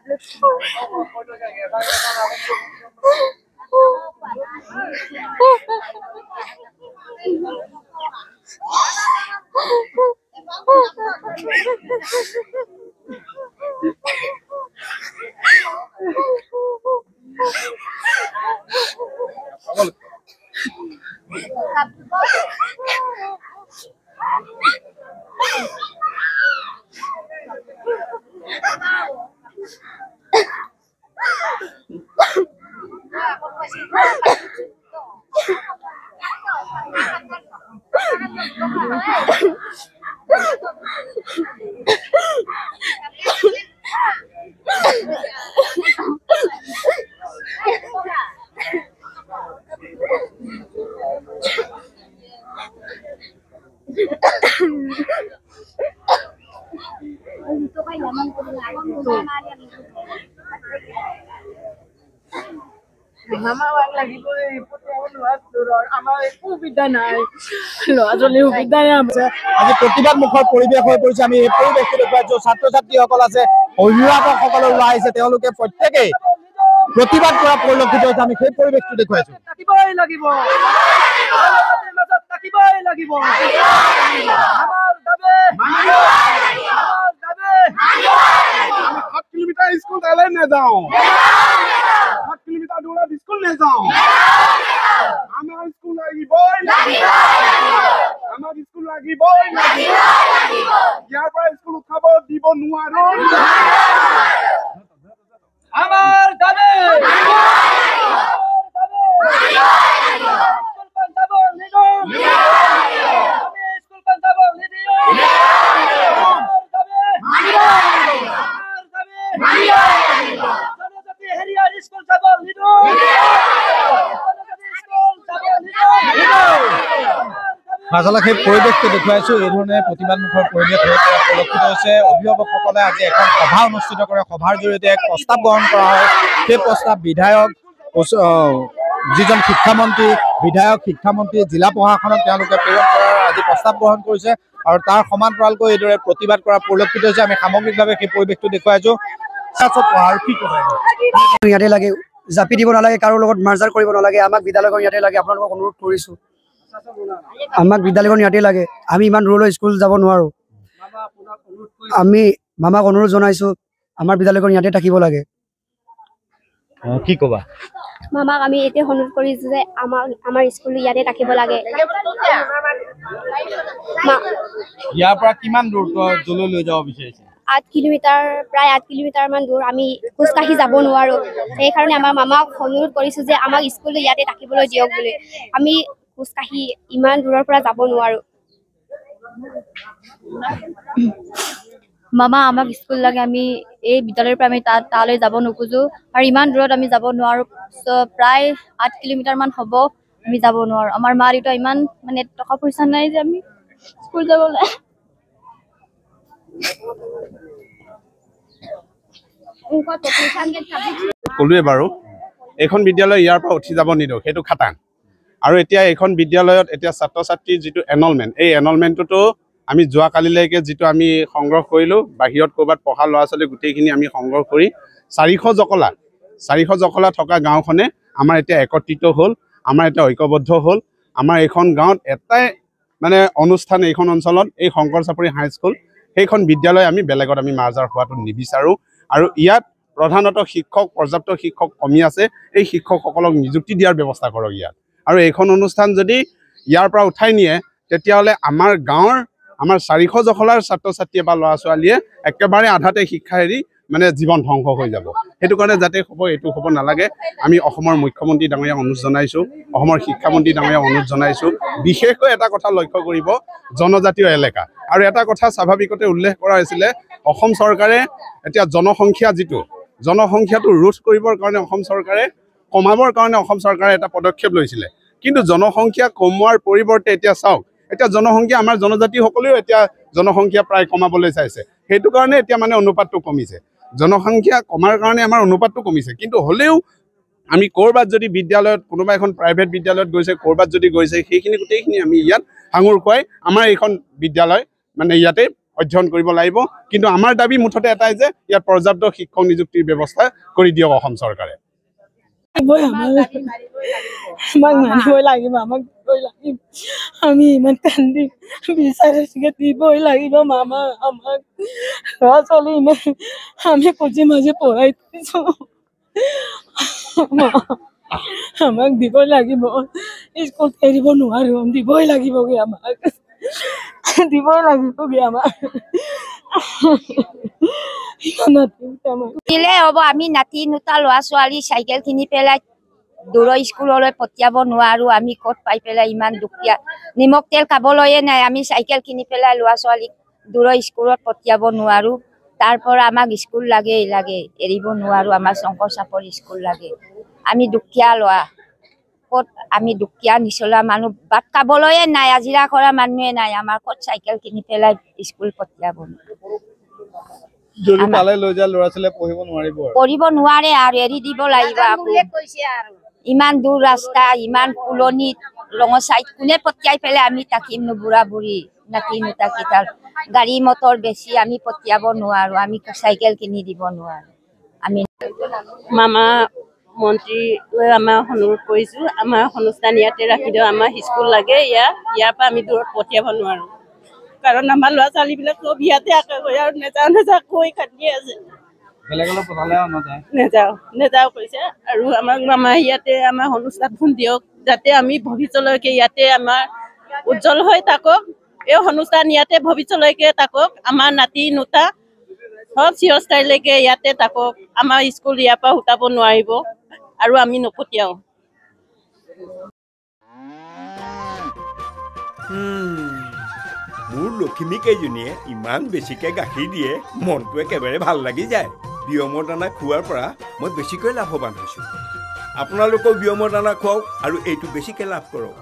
আজি প্ৰতিবাদ মুখৰ পৰিৱেশ হৈ পৰিছে আমি এই পৰিৱেশটো দেখুৱাইছো ছাত্ৰ ছাত্ৰীসকল আছে অভিভাৱকসকল ওলাই আহিছে তেওঁলোকে প্ৰত্যেকেই প্ৰতিবাদ কৰা পৰিলক্ষিত হৈছে আমি সেই পৰিৱেশটো দেখুৱাইছো किलोमीटर स्कूल डाले न जाओ 7 किलोमीटर दूर स्कूल न जाओ हमार स्कूल लगी बॉय हमार स्कूल लगी बॉय यार पर स्कूल उठाबो দিব নোৱাৰো আমাৰ দাবি মাজলা সেই পৰিৱেশটো দেখুৱাইছো এই ধৰণে প্ৰতিবাদমুখৰ পৰিৱেশ পৰিলক্ষিত হৈছে অভিভাৱকসকলে আজি এখন সভা অনুষ্ঠিত কৰে সভাৰ জৰিয়তে এক প্ৰস্তাৱ গ্ৰহণ কৰা হয় সেই প্ৰস্তাৱ বিধায়ক যিজন শিক্ষামন্ত্ৰী বিধায়ক শিক্ষামন্ত্ৰী জিলা প্ৰশাসনক তেওঁলোকে প্ৰেৰণ কৰাৰ আজি প্ৰস্তাৱ গ্ৰহণ কৰিছে আৰু তাৰ সমান্তৰালকৈ এইদৰে প্ৰতিবাদ কৰা পৰিলক্ষিত হৈছে আমি সামগ্ৰিকভাৱে সেই পৰিৱেশটো দেখুৱাইছো আৰু কি ক'ব ইয়াতে লাগে জাপি দিব নালাগে কাৰো লগত মাৰ্জাৰ কৰিব নালাগে আমাক বিদ্যালয়খন ইয়াতে লাগে আপোনালোকক অনুৰোধ কৰিছো আমাক বিদ্যালয়খন ইয়াতে লাগে আমি ইমান দূৰলৈ স্কুল যাব নোৱাৰো আমি মামাক অনুৰোধ জনাইছো আমাৰ বিদ্যালয়খন ইয়াতে থাকিব লাগে কি ক'বা মামাক আমি এতে অনুৰোধ কৰিছো যে আমাৰ স্কুল ইয়াতে থাকিব লাগে ইয়াৰ পৰা কিমান দূৰ লৈ যাব বিচাৰিছে 8 কিলোমিটাৰ প্ৰায় 8 কিলোমিটাৰ মান দূৰ আমি খোজকাঢ়ি যাব নোৱাৰো সেই কাৰণে আমাৰ মামাক অনুৰোধ কৰিছো যে আমাক স্কুল ইয়াতে থাকিবলৈ দিয়ক বুলি আমি খোজকাঢ়ি ইমান দূৰৰ পৰা যাব নোৱাৰো মামা আমাক স্কুল লাগে আমি এই বিদ্যালয়ৰ পৰা আমি তালৈ যাব নোখোজো আৰু ইমান দূৰত আমি যাব নোৱাৰো প্ৰায় 8 কিলোমিটাৰ মান হ'ব আমি যাব নোৱাৰো আমাৰ মা দেউতা ইমান মানে টকা পইচা নাই যে আমি স্কুল যাবলৈ কলোৱে বাৰু এখন বিদ্যালয় ইয়াৰ পৰা উঠি যাব নিদিও সেইটো খাটাং আৰু এতিয়া এখন বিদ্যালয়ত এতিয়া ছাত্ৰ ছাত্ৰীৰ যিটো এনৰলমেণ্ট এই এনৰলমেণ্টটো আমি যোৱা কালিলৈকে যিটো আমি সংগ্ৰহ কৰিলো বাহিৰত ক'ৰবাত পঢ়া ল'ৰা ছোৱালী গোটেইখিনি আমি সংগ্ৰহ কৰি 400 জকলা থকা গাঁওখনে আমাৰ এতিয়া একত্ৰিত হ'ল আমাৰ এতিয়া ঐক্যবদ্ধ হ'ল আমাৰ এখন গাঁৱত এটাই মানে অনুষ্ঠান এইখন অঞ্চলত এই শংকৰ চাপৰি হাইস্কুল সেইখন বিদ্যালয় আমি বেলেগত আমি মাৰ্জাৰ হোৱাটো নিবিচাৰো আৰু ইয়াত প্ৰধানত শিক্ষক পৰ্যাপ্ত শিক্ষক কমি আছে এই শিক্ষকসকলক নিযুক্তি দিয়াৰ ব্যৱস্থা কৰক ইয়াত আৰু এইখন অনুষ্ঠান যদি ইয়াৰ পৰা উঠাই নিয়ে তেতিয়াহ'লে আমাৰ গাঁৱৰ আমাৰ 400 জখলাৰ ছাত্ৰ ছাত্ৰী বা ল'ৰা ছোৱালীয়ে একেবাৰে আধাতে শিক্ষা এৰি মানে জীৱন ধ্বংস হৈ যাব সেইটো কাৰণে যাতে হ'ব এইটো হ'ব নালাগে আমি অসমৰ মুখ্যমন্ত্ৰী ডাঙৰীয়া অনুৰোধ জনাইছো অসমৰ শিক্ষামন্ত্ৰী ডাঙৰীয়া অনুৰোধ জনাইছো বিশেষকৈ এটা কথা লক্ষ্য কৰিব জনজাতীয় এলেকা আৰু এটা কথা স্বাভাৱিকতে উল্লেখ কৰা হৈছিলে অসম চৰকাৰে এতিয়া জনসংখ্যাটো ৰোধ কৰিবৰ কাৰণে অসম চৰকাৰে কমাবৰ কাৰণে অসম চৰকাৰে এটা পদক্ষেপ লৈছিলে কিন্তু জনসংখ্যা কমোৱাৰ পৰিৱৰ্তে এতিয়া চাওক এতিয়া জনসংখ্যা আমাৰ জনজাতি সকলেও এতিয়া জনসংখ্যা প্ৰায় কমাবলৈ চাইছে সেইটো কাৰণে এতিয়া মানে অনুপাতটো কমিছে জনসংখ্যা কমাৰ কাৰণে আমাৰ অনুপাতটো কমিছে কিন্তু হলেও আমি কৰবাত যদি বিদ্যালয়ত কোনোবা এখন প্ৰাইভেট বিদ্যালয়ত গৈছে কৰবাত যদি গৈছে সেইখিনি গোটেইখিনি আমি ইয়াত হাঙুৰ খুৱাই আমাৰ এইখন বিদ্যালয় মানে ইয়াতে অধ্যয়ন কৰিব লাগিব কিন্তু আমাৰ দাবী মুঠতে এটাই যে ইয়াত পৰ্যাপ্ত শিক্ষক নিযুক্তিৰ ব্যৱস্থা কৰি দিয়ক অসম চৰকাৰে আমাক মানিবই লাগিব আমাক দিবই লাগিব আমি ইমান কান্দি বিচাৰিছোঁ দিবই লাগিব মামা আমাক ল'ৰা ছোৱালী ইমান আমি পুঁজি মাজি পঢ়াই দিছোঁ আমাক দিবই লাগিব স্কুল এৰিব নোৱাৰো দিবই লাগিবগৈ আমাক দিবই লাগিবগৈ আমাক দিলে হ'ব আমি নাতি নোতা ল'ৰা ছোৱালী চাইকেল কিনি পেলাই দূৰৰ স্কুললৈ পঠিয়াব নোৱাৰো আমি ক'ত পাই পেলাই ইমান দুখীয়া নিমখ তেল খাবলৈয়ে নাই আমি চাইকেল কিনি পেলাই ল'ৰা ছোৱালীক দূৰৰ স্কুলত পঠিয়াব নোৱাৰো তাৰ পৰা আমাক স্কুল লাগে এৰিব নোৱাৰো আমাৰ শংকৰ চাপৰ স্কুল লাগে আমি দুখীয়া ল'ৰা ক'ত আমি দুখীয়া নিচলা মানুহ ভাত খাবলৈয়ে নাই আজিৰা কৰা মানুহে নাই আমাৰ ক'ত চাইকেল কিনি পেলাই স্কুল পঠিয়াব যদি তালৈ লৈ যায় ল'ৰা ছোৱালীয়ে পঢ়িব নোৱাৰে আৰু এৰি দিব লাগিব ইমান দূৰ ৰাস্তা ইমান ফুলনিত ৰঙচাইত কোনে পঠিয়াই পেলাই আমি থাকিম নো বুঢ়া বুঢ়ী নাতি নোতা কেইটাৰ গাড়ী মটৰ বেছি আমি পঠিয়াব নোৱাৰো আমি চাইকেল কিনি দিব নোৱাৰো আমি মামা মন্ত্ৰীলৈ আমাৰ অনুৰোধ কৰিছোঁ আমাৰ অনুষ্ঠান ইয়াতে ৰাখি দিওঁ আমাৰ স্কুল লাগে ইয়াৰ পৰা আমি দূৰত পঠিয়াব নোৱাৰো কাৰণ আমাৰ ল'ৰা ছোৱালীবিলাক চব ইয়াতে আকৈ আৰু নেযাওঁ কৈ খাটি আছে নেযাওঁ কৈছে আৰু আমাক মামা ইয়াতে আমাৰ অনুষ্ঠানখন দিয়ক যাতে আমি ভৱিষ্যলৈকে ইয়াতে আমাৰ উজ্জ্বল হৈ থাকক এই অনুষ্ঠান ইয়াতে ভৱিষ্যলৈকে থাকক আমাৰ নাতি নোতা সব চিৰস্থায়ীলৈকে ইয়াতে থাকক আমাৰ স্কুল ইয়াৰ পৰা উঠাব নোৱাৰিব আৰু আমি নপঠিয়াওঁ মোৰ লখিমী কেইজনীয়ে ইমান বেছিকৈ গাখীৰ দিয়ে মনটো একেবাৰে ভাল লাগি যায় বিয়মৰ দানা খোৱাৰ পৰা মই বেছিকৈ লাভৱান হৈছোঁ আপোনালোকেও বিয়মৰ দানা খুৱাওক আৰু এইটো বেছিকৈ লাভ কৰক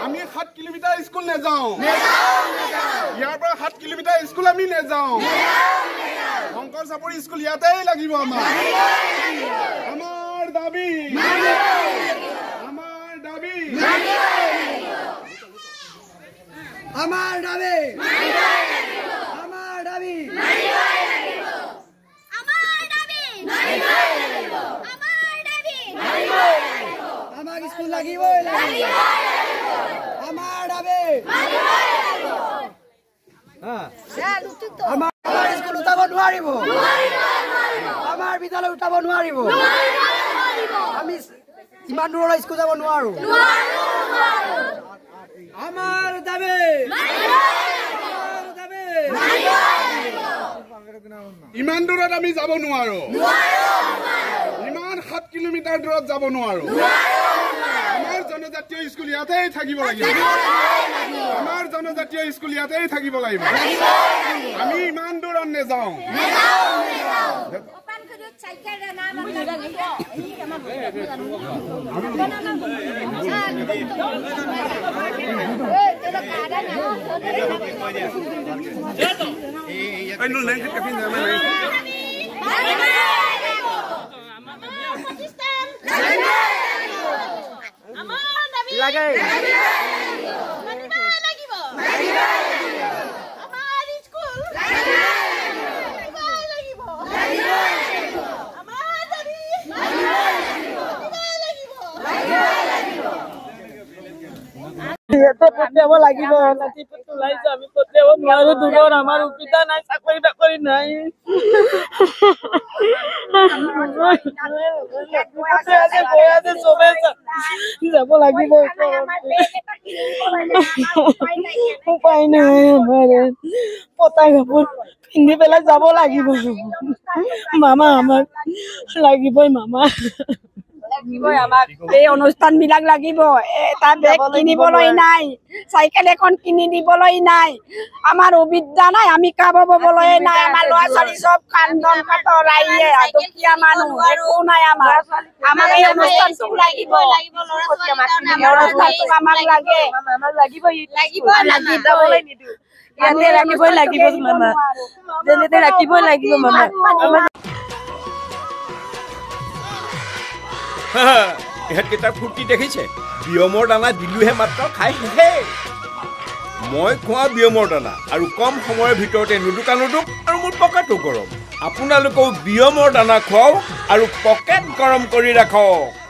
আমি 7 কিলোমিটাৰ স্কুল নেযাওঁ ইয়াৰ পৰা 7 কিলোমিটাৰ স্কুল আমি নেযাওঁ শংকৰ চাপৰি স্কুল ইয়াতেই লাগিব আমাৰ দাবী স্কুল লাগিবই আমাৰ দাবী আমাৰ স্কুল উঠাব নোৱাৰিব আমাৰ বিদ্যালয় উঠাব নোৱাৰিব আমি ইমান দূৰলৈ স্কুল যাব নোৱাৰো আমাৰ দাবী ইমান দূৰত আমি যাব নোৱাৰো ইমান 7 কিলোমিটাৰ দূৰত যাব নোৱাৰো আমাৰ জনজাতীয় স্কুল ইয়াতেই থাকিব লাগিব আমাৰ জনজাতীয় স্কুল ইয়াতেই থাকিব লাগিব আমি ইমান দূৰত নেযাওঁ পঠিয়াব লাগিব নাতিপুত ওলাইছো আমি পঠিয়াব নোৱাৰো দূৰৰ আমাৰ সুবিধা নাই চাকৰি বাকৰি নাই যাব লাগিব উপায় নাই আমাৰ পতা কাপোৰ পিন্ধি পেলাই যাব লাগিব মামা আমাক লাগিবই মামা এই অনুষ্ঠান বিলাক লাগিব এটা বেগ কিনিবলৈ নাই চাইকেল এখন কিনি দিবলৈ নাই আমাৰ সুবিধা নাই আমি খাব ববলৈ নাই আমাৰ ল'ৰা ছোৱালী চব কান্দন কাতৰাইয়ে দুখীয়া মানুহ একো নাই আমাৰ আমাক এই অনুষ্ঠানটো লাগিব আমাক লাগে ৰাখিবই লাগিব মামা যেনেতে ৰাখিবই লাগিব মামা ইহঁতকেইটাৰ ফূৰ্তি দেখিছে বিয়মৰ দানা দিলোহে মাত্ৰ খাই শেষে মই খোৱা বিয়মৰ দানা আৰু কম সময়ৰ ভিতৰতে নুদুকা নুদুক আৰু মোৰ পকেটো গৰম আপোনালোকেও বিয়মৰ দানা খুৱাওক আৰু পকেট গৰম কৰি ৰাখক